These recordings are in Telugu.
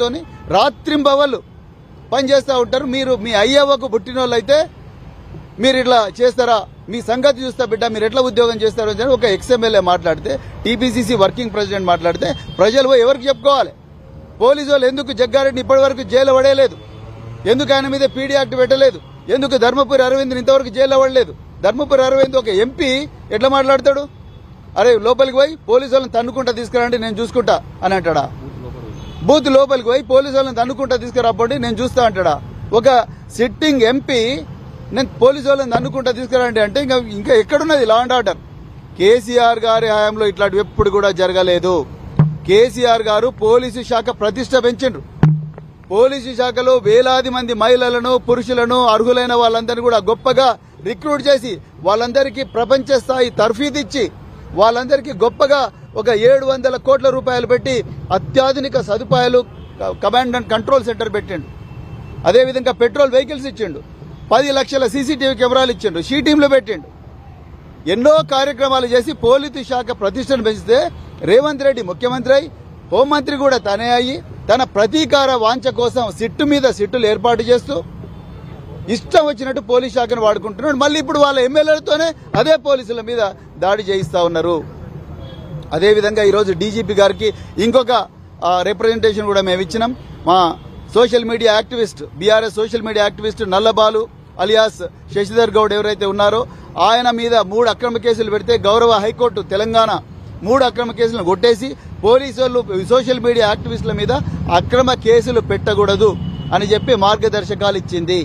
తోని రాత్రింబవళ్ళు పనిచేస్తూ ఉంటారు. మీరు మీ అయ్యవ్వకు పుట్టినోళ్ళు అయితే మీరు ఇట్లా చేస్తారా, మీ సంగతి చూస్తా బిడ్డ, మీరు ఎట్లా ఉద్యోగం చేస్తారు అని ఒక ఎక్స్ఎమ్మెల్యే మాట్లాడితే, టీపీసీసీ వర్కింగ్ ప్రెసిడెంట్ మాట్లాడితే ప్రజలు పోయి ఎవరికి చెప్పుకోవాలి? పోలీసు వాళ్ళు ఎందుకు జగ్గారెడ్డిని ఇప్పటి వరకు జైలు పడేయలేదు? ఎందుకు ఆయన మీద పీడీ యాక్ట్ పెట్టలేదు? ఎందుకు ధర్మపురి అరవింద్ని ఇంతవరకు జైలు పడలేదు? ధర్మపురి అరవింద్ ఒక ఎంపీ ఎట్లా మాట్లాడతాడు? అరే లోపలికి పోయి పోలీసు వాళ్ళని తన్నుకుంటా తీసుకురండి నేను చూసుకుంటా అని అంటాడా? బూత్ లోపలికి పోయి పోలీసు వాళ్ళని తన్నుకుంటా తీసుకురాబోండి నేను చూస్తా అంటాడా? ఒక సిట్టింగ్ ఎంపీ నేను పోలీసు వాళ్ళని తన్నుకుంటా తీసుకురండి అంటే ఇంకా ఎక్కడున్నది లా అండ్ ఆర్డర్? కేసీఆర్ గారి హయాంలో ఇట్లాంటివి ఎప్పుడు కూడా జరగలేదు. కేసీఆర్ గారు పోలీసు శాఖ ప్రతిష్ట పెంచిండ్రు. పోలీసు శాఖలో వేలాది మంది మహిళలను, పురుషులను, అర్హులైన వాళ్ళందరినీ కూడా గొప్పగా రిక్రూట్ చేసి వాళ్ళందరికీ ప్రపంచ స్థాయి తర్ఫీదు ఇచ్చి వాళ్ళందరికీ గొప్పగా ఒక 700 కోట్ల రూపాయలు పెట్టి అత్యాధునిక సదుపాయాలు కమాండ్ అండ్ కంట్రోల్ సెంటర్ పెట్టిండు. అదేవిధంగా పెట్రోల్ వెహికల్స్ ఇచ్చిండు. 10 లక్షల సీసీటీవీ కెమెరాలు ఇచ్చిండు. షీ టీంలు పెట్టిండు. ఎన్నో కార్యక్రమాలు చేసి పోలీసు శాఖ ప్రతిష్టను పెంచితే రేవంత్ రెడ్డి ముఖ్యమంత్రి అయి హోంమంత్రి కూడా తనే అయ్యి తన ప్రతీకార వాంఛ కోసం సిట్టు మీద సిట్టులు ఏర్పాటు చేస్తూ ఇష్టం వచ్చినట్టు పోలీస్ శాఖను వాడుకుంటున్నాడు. మళ్ళీ ఇప్పుడు వాళ్ళ ఎమ్మెల్యేలతోనే అదే పోలీసుల మీద దాడి చేయిస్తా ఉన్నారు. అదేవిధంగా ఈరోజు డీజీపీ గారికి ఇంకొక రిప్రజెంటేషన్ కూడా మేము ఇచ్చినాం. మా social media activist, BRS social media activist Nallabalu alias Shashidhar Goud ఎవరైతే ఉన్నారో ఆయన మీద 3 అక్రమ కేసులు పెడితే గౌరవ హైకోర్టు తెలంగాణ 3 అక్రమ కేసులను కొట్టేసి పోలీసు వాళ్ళు సోషల్ మీడియా యాక్టివిస్టుల మీద అక్రమ కేసులు పెట్టకూడదు అని చెప్పి మార్గదర్శకాలు ఇచ్చింది.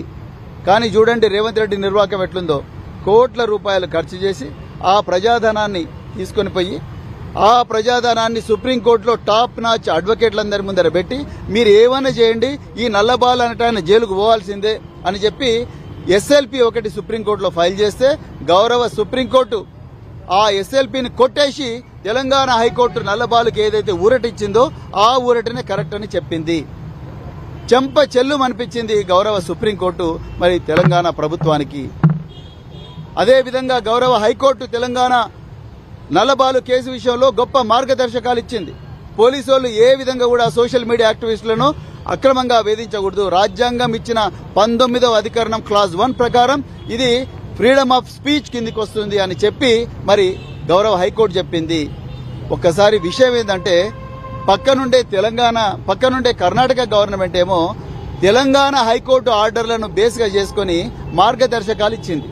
కానీ చూడండి రేవంత్ రెడ్డి నిర్వాహకం ఎట్లుందో. కోట్ల రూపాయలు ఖర్చు చేసి ఆ ప్రజాధనాన్ని తీసుకొని పోయి ఆ ప్రజాధనాన్ని సుప్రీంకోర్టులో టాప్ నాచ్ అడ్వకేట్లందరి ముందర పెట్టి మీరు ఏమైనా చేయండి ఈ నల్లబాల్ అనటాన్ని జైలుకు పోవాల్సిందే అని చెప్పి ఎస్ఎల్పి ఒకటి సుప్రీంకోర్టులో ఫైల్ చేస్తే గౌరవ సుప్రీంకోర్టు ఆ ఎస్ఎల్పిని కొట్టేసి తెలంగాణ హైకోర్టు నల్లబాలుకి ఏదైతే ఊరటిచ్చిందో ఆ ఊరటనే కరెక్ట్ అని చెప్పింది. చెంప చెల్లు అనిపించింది గౌరవ సుప్రీంకోర్టు మరి తెలంగాణ ప్రభుత్వానికి. అదేవిధంగా గౌరవ హైకోర్టు తెలంగాణ నల్లబాలు కేసు విషయంలో గొప్ప మార్గదర్శకాలు ఇచ్చింది. పోలీసు వాళ్ళు ఏ విధంగా కూడా సోషల్ మీడియా యాక్టివిస్టులను అక్రమంగా వేధించకూడదు. రాజ్యాంగం ఇచ్చిన 19వ అధికరణం క్లాజ్ 1 ప్రకారం ఇది ఫ్రీడమ్ ఆఫ్ స్పీచ్ కిందికి వస్తుంది అని చెప్పి మరి గౌరవ హైకోర్టు చెప్పింది. ఒక్కసారి విషయం ఏంటంటే పక్కనుండే కర్ణాటక గవర్నమెంట్ ఏమో తెలంగాణ హైకోర్టు ఆర్డర్లను బేస్గా చేసుకుని మార్గదర్శకాలు ఇచ్చింది.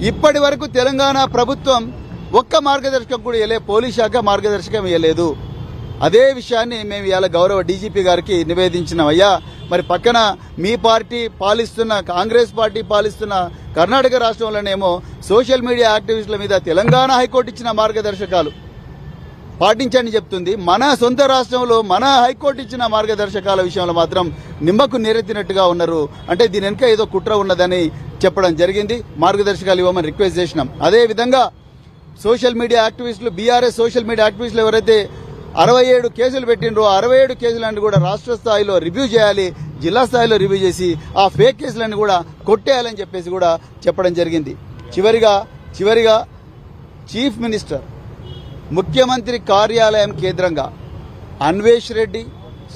ఇప్పటి వరకు తెలంగాణ ప్రభుత్వం ఒక్క మార్గదర్శకం కూడా ఇవ్వలేదు, పోలీస్ శాఖ మార్గదర్శకం ఇవ్వలేదు. అదే విషయాన్ని మేము ఇవాళ గౌరవ డీజీపీ గారికి నివేదించినాం. అయ్యా మరి పక్కన మీ పార్టీ పాలిస్తున్న కాంగ్రెస్ పార్టీ పాలిస్తున్న కర్ణాటక రాష్ట్రంలోనేమో సోషల్ మీడియా యాక్టివిస్టుల మీద తెలంగాణ హైకోర్టు ఇచ్చిన మార్గదర్శకాలు పాటించని చెప్తుంది. మన సొంత రాష్ట్రంలో మన హైకోర్టు ఇచ్చిన మార్గదర్శకాల విషయంలో మాత్రం నిమ్మకు నీరెత్తినట్టుగా ఉన్నారు. అంటే దీని వెనుక ఏదో కుట్ర ఉన్నదని చెప్పడం జరిగింది. మార్గదర్శకాలు ఇవ్వమని రిక్వెస్ట్ చేసినాం. అదేవిధంగా సోషల్ మీడియా యాక్టివిస్టులు, బీఆర్ఎస్ సోషల్ మీడియా యాక్టివిస్టులు ఎవరైతే 67 కేసులు పెట్టిండ్రో 67 కేసులన్నీ కూడా రాష్ట్ర స్థాయిలో రివ్యూ చేయాలి, జిల్లా స్థాయిలో రివ్యూ చేసి ఆ ఫేక్ కేసులన్నీ కూడా కొట్టేయాలని చెప్పేసి కూడా చెప్పడం జరిగింది. చివరిగా చీఫ్ మినిస్టర్ ముఖ్యమంత్రి కార్యాలయం కేంద్రంగా అన్వేష్ రెడ్డి,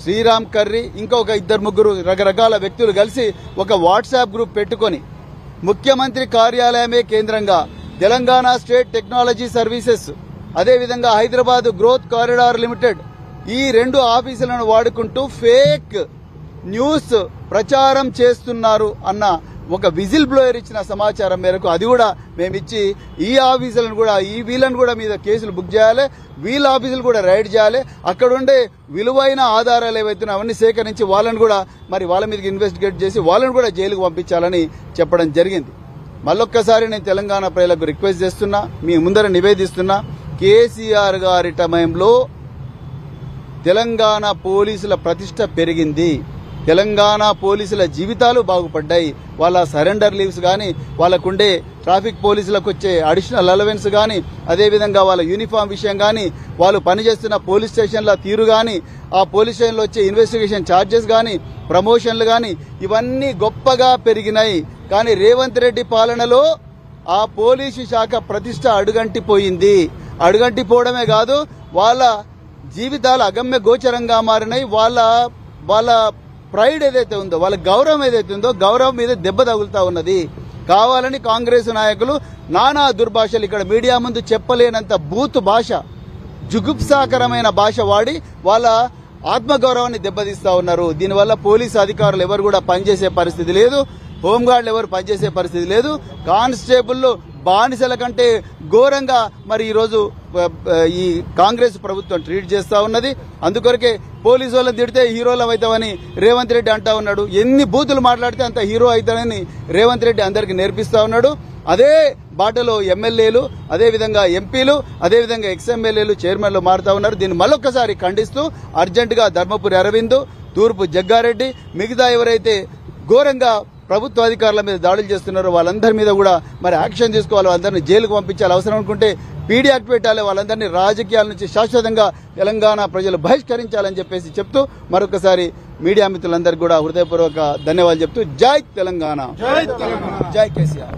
శ్రీరామ్ కర్రీ ఇంకొక 2-3 రకరకాల వ్యక్తులు కలిసి ఒక వాట్సాప్ గ్రూప్ పెట్టుకొని ముఖ్యమంత్రి కార్యాలయమే కేంద్రంగా తెలంగాణ స్టేట్ టెక్నాలజీ సర్వీసెస్ అదేవిధంగా హైదరాబాద్ గ్రోత్ కారిడార్ లిమిటెడ్ ఈ 2 ఆఫీసులను వాడుకుంటూ ఫేక్ న్యూస్ ప్రచారం చేస్తున్నారు అన్న ఒక విజిల్ బ్లోయర్ ఇచ్చిన సమాచారం మేరకు అది కూడా మేమిచ్చి ఈ ఆఫీసులను కూడా వీళ్ళని కూడా మీద కేసులు బుక్ చేయాలి, వీళ్ళ ఆఫీసులు కూడా రైడ్ చేయాలి, అక్కడుండే విలువైన ఆధారాలు ఏవైతే అవన్నీ సేకరించి వాళ్ళని కూడా మరి వాళ్ళ మీదకి ఇన్వెస్టిగేట్ చేసి వాళ్ళని కూడా జైలుకు పంపించాలని చెప్పడం జరిగింది. మళ్ళొక్కసారి నేను తెలంగాణ ప్రజలకు రిక్వెస్ట్ చేస్తున్నా, మీ ముందర నివేదిస్తున్నా, కేసీఆర్ గారి టైంలో తెలంగాణ పోలీసుల ప్రతిష్ట పెరిగింది, తెలంగాణ పోలీసుల జీవితాలు బాగుపడ్డాయి. వాళ్ళ సరెండర్ లీవ్స్ కానీ, వాళ్ళకుండే ట్రాఫిక్ పోలీసులకు వచ్చే అడిషనల్ అలవెన్స్ కానీ, అదేవిధంగా వాళ్ళ యూనిఫామ్ విషయం కానీ, వాళ్ళు పనిచేస్తున్న పోలీస్ స్టేషన్ల తీరు కానీ, ఆ పోలీస్ స్టేషన్లో వచ్చే ఇన్వెస్టిగేషన్ ఛార్జెస్ కానీ, ప్రమోషన్లు కానీ ఇవన్నీ గొప్పగా పెరిగినాయి. కానీ రేవంత్ రెడ్డి పాలనలో ఆ పోలీసు శాఖ ప్రతిష్ట అడుగంటిపోయింది. అడుగంటిపోవడమే కాదు, వాళ్ళ జీవితాలు అగమ్య గోచరంగా మారినాయి. వాళ్ళ వాళ్ళ ప్రైడ్ ఏదైతే ఉందో, వాళ్ళ గౌరవం ఏదైతే ఉందో, గౌరవం మీద దెబ్బ తగులుతా ఉన్నది. కావాలని కాంగ్రెస్ నాయకులు నానా దుర్భాషలు ఇక్కడ మీడియా ముందు చెప్పలేనంత బూత్ భాష, జుగుప్సాకరమైన భాష వాడి వాళ్ళ ఆత్మగౌరవాన్ని దెబ్బతీస్తా ఉన్నారు. దీనివల్ల పోలీసు అధికారులు ఎవరు కూడా పనిచేసే పరిస్థితి లేదు, హోంగార్డులు ఎవరు పనిచేసే పరిస్థితి లేదు. కానిస్టేబుల్ బానిసల కంటే ఘోరంగా మరి ఈరోజు ఈ కాంగ్రెస్ ప్రభుత్వం ట్రీట్ చేస్తా ఉన్నది. అందుకొరకే పోలీసు వాళ్ళని తిడితే హీరోలం అవుతామని రేవంత్ రెడ్డి అంటా ఉన్నాడు. ఎన్ని బూతులు మాట్లాడితే అంత హీరో అవుతానని రేవంత్ రెడ్డి అందరికీ నేర్పిస్తా ఉన్నాడు. అదే బాటలో ఎమ్మెల్యేలు, అదేవిధంగా ఎంపీలు, అదేవిధంగా ఎక్స్ఎమ్మెల్యేలు, చైర్మన్లు మారుతా ఉన్నారు. దీన్ని మరొకసారి ఖండిస్తూ అర్జెంటుగా ధర్మపురి అరవింద్, తూర్పు జగ్గారెడ్డి, మిగతా ఎవరైతే ఘోరంగా ప్రభుత్వ అధికారుల మీద దాడులు చేస్తున్నారో వాళ్ళందరి మీద కూడా మరి యాక్షన్ తీసుకోవాలి. వాళ్ళందరినీ జైలుకు పంపించాలి. అవసరం అనుకుంటే పీడీ యాక్ట్ పెట్టాలి. వాళ్ళందరినీ రాజకీయాల నుంచి శాశ్వతంగా తెలంగాణ ప్రజలు బహిష్కరించాలని చెప్పేసి చెప్తూ మరొకసారి మీడియా మిత్రులందరికీ కూడా హృదయపూర్వక ధన్యవాదాలు చెప్తూ జై తెలంగాణ, జై కేసీఆర్.